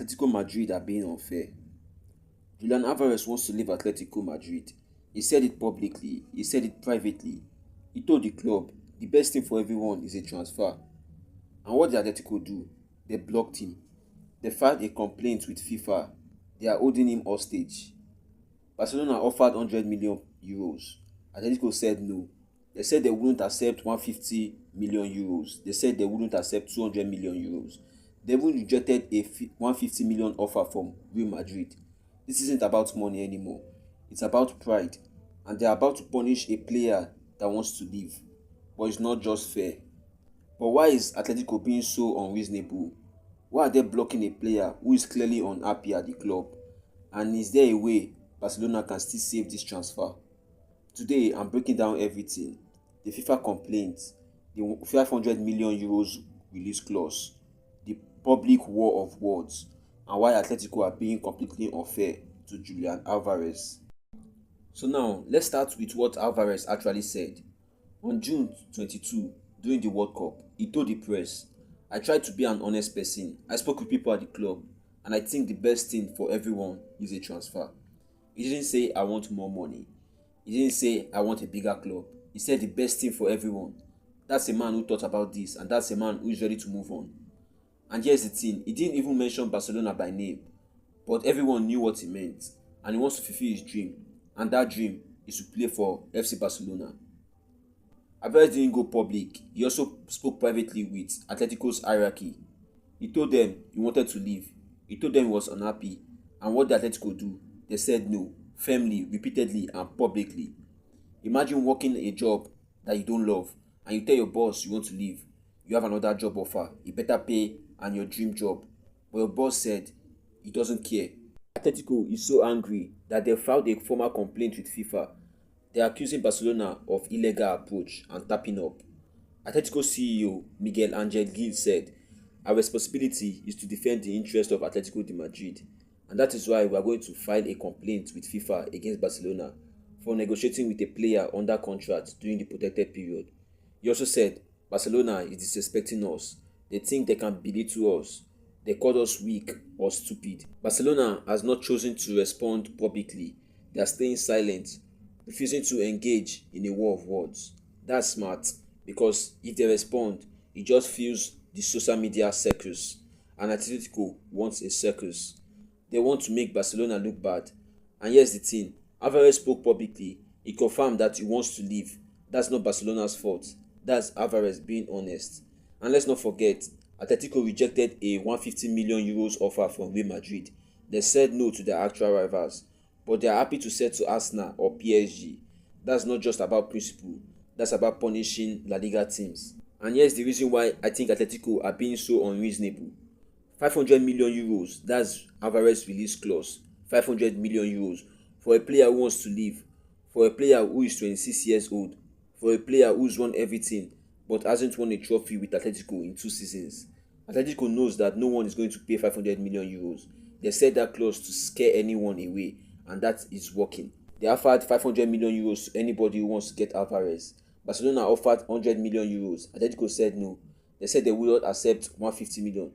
Atletico Madrid are being unfair. Julian Alvarez wants to leave Atletico Madrid. He said it publicly, he said it privately. He told the club the best thing for everyone is a transfer. And what did Atletico do? They blocked him. They filed a complaint with FIFA. They are holding him hostage. Barcelona offered 100 million euros. Atletico said no. They said they wouldn't accept 150 million euros. They said they wouldn't accept 200 million euros. They even rejected a 150 million offer from Real Madrid. This isn't about money anymore. It's about pride. And they're about to punish a player that wants to leave. But it's not just fair. But why is Atletico being so unreasonable? Why are they blocking a player who is clearly unhappy at the club? And is there a way Barcelona can still save this transfer? Today, I'm breaking down everything. The FIFA complaint, the 500 million euros release clause, the public war of words, and why Atletico are being completely unfair to Julian Alvarez. So now, let's start with what Alvarez actually said. On June 22, during the World Cup, he told the press, "I tried to be an honest person. I spoke with people at the club, and I think the best thing for everyone is a transfer." He didn't say, "I want more money." He didn't say, "I want a bigger club." He said the best thing for everyone. That's a man who thought about this, and that's a man who is ready to move on. And here's the thing, he didn't even mention Barcelona by name, but everyone knew what he meant, and he wants to fulfill his dream, and that dream is to play for FC Barcelona. Alvarez didn't go public. He also spoke privately with Atletico's hierarchy. He told them he wanted to leave. He told them he was unhappy. And what did Atletico do? They said no, firmly, repeatedly, and publicly. Imagine working a job that you don't love, and you tell your boss you want to leave. You have another job offer, a better pay, and your dream job. But your boss said he doesn't care. Atletico is so angry that they filed a formal complaint with FIFA. They are accusing Barcelona of illegal approach and tapping up. Atletico CEO Miguel Angel Gil said, "Our responsibility is to defend the interest of Atletico de Madrid, and that is why we are going to file a complaint with FIFA against Barcelona for negotiating with a player under contract during the protected period." He also said, "Barcelona is disrespecting us. They think they can belittle us. They called us weak or stupid." Barcelona has not chosen to respond publicly. They are staying silent, refusing to engage in a war of words. That's smart, because if they respond, it just fuels the social media circus, and Atletico wants a circus. They want to make Barcelona look bad. And here's the thing, Alvarez spoke publicly. He confirmed that he wants to leave. That's not Barcelona's fault. That's Alvarez being honest. And let's not forget, Atletico rejected a 150 million euros offer from Real Madrid. They said no to their actual rivals, but they are happy to sell to Arsenal or PSG. That's not just about principle, that's about punishing La Liga teams. And here's the reason why I think Atletico are being so unreasonable. 500 million euros, that's Alvarez release clause. 500 million euros for a player who wants to leave, for a player who is 26 years old, for a player who's won everything but hasn't won a trophy with Atletico in 2 seasons. Atletico knows that no one is going to pay 500 million euros. They set that clause to scare anyone away, and that is working. They offered 500 million euros to anybody who wants to get Alvarez. Barcelona offered 100 million euros. Atletico said no. They said they would not accept 150 million,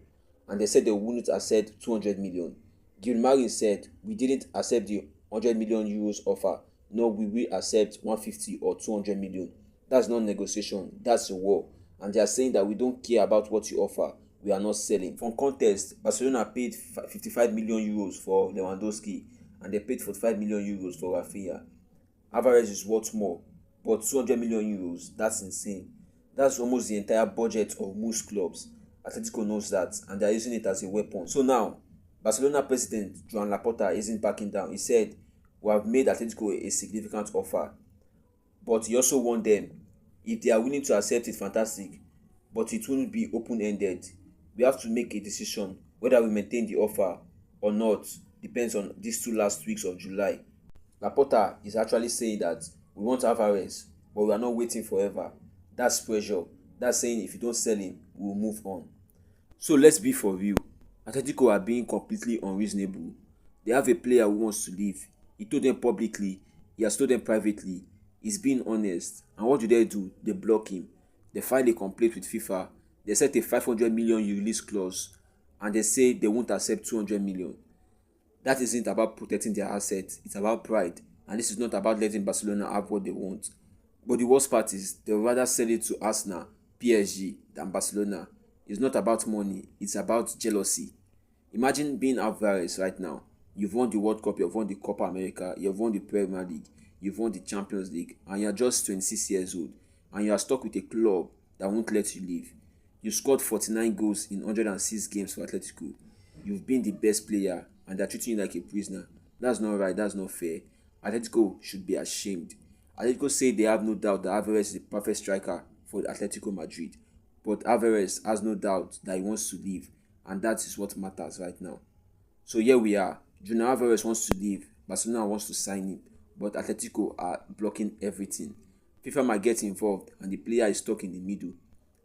and they said they wouldn't accept 200 million. Gilmarin said, "We didn't accept the 100 million euros offer, nor will we accept 150 or 200 million. That's not negotiation, that's a war." And they are saying that we don't care about what you offer, we are not selling. For context, Barcelona paid 55 million euros for Lewandowski, and they paid 45 million euros for Rafinha. Alvarez is worth more, but 200 million euros, that's insane. That's almost the entire budget of most clubs. Atletico knows that, and they are using it as a weapon. So now, Barcelona president Joan Laporta isn't backing down. He said, "We have made Atletico a significant offer," but he also warned them, if they are willing to accept it, fantastic, but it won't be open-ended. We have to make a decision whether we maintain the offer or not. Depends on these 2 last weeks of July. Laporta is actually saying that we want Alvarez, but we are not waiting forever. That's pressure. That's saying if you don't sell him, we will move on. So let's be for real. Atletico are being completely unreasonable. They have a player who wants to leave. He told them publicly. He has told them privately. He's being honest. And what do? They block him. They filed a complaint with FIFA. They set a 500 million release clause. and they say they won't accept 200 million. That isn't about protecting their assets, it's about pride. And this is not about letting Barcelona have what they want. But the worst part is they would rather sell it to Arsenal, PSG than Barcelona. It's not about money, it's about jealousy. Imagine being Alvarez right now. You've won the World Cup, you've won the Copa America, you've won the Premier League, you've won the Champions League, and you're just 26 years old, and you are stuck with a club that won't let you leave. You scored 49 goals in 106 games for Atletico. You've been the best player, and they're treating you like a prisoner. That's not right, that's not fair. Atletico should be ashamed. Atletico say they have no doubt that Alvarez is the perfect striker for Atletico Madrid, but Alvarez has no doubt that he wants to leave, and that is what matters right now. So here we are. Julian Alvarez wants to leave. Barcelona wants to sign him, but Atletico are blocking everything. FIFA might get involved, and the player is stuck in the middle.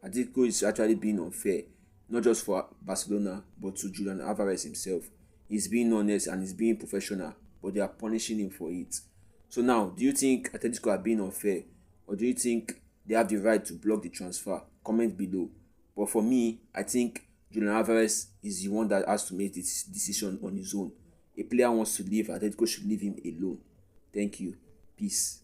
Atletico is actually being unfair, not just for Barcelona, but to Julian Alvarez himself. He's being honest and he's being professional, but they are punishing him for it. So now, do you think Atletico are being unfair, or do you think they have the right to block the transfer? Comment below. But for me, I think Julian Alvarez is the one that has to make this decision on his own. A player wants to leave, Atletico should leave him alone. Thank you. Peace.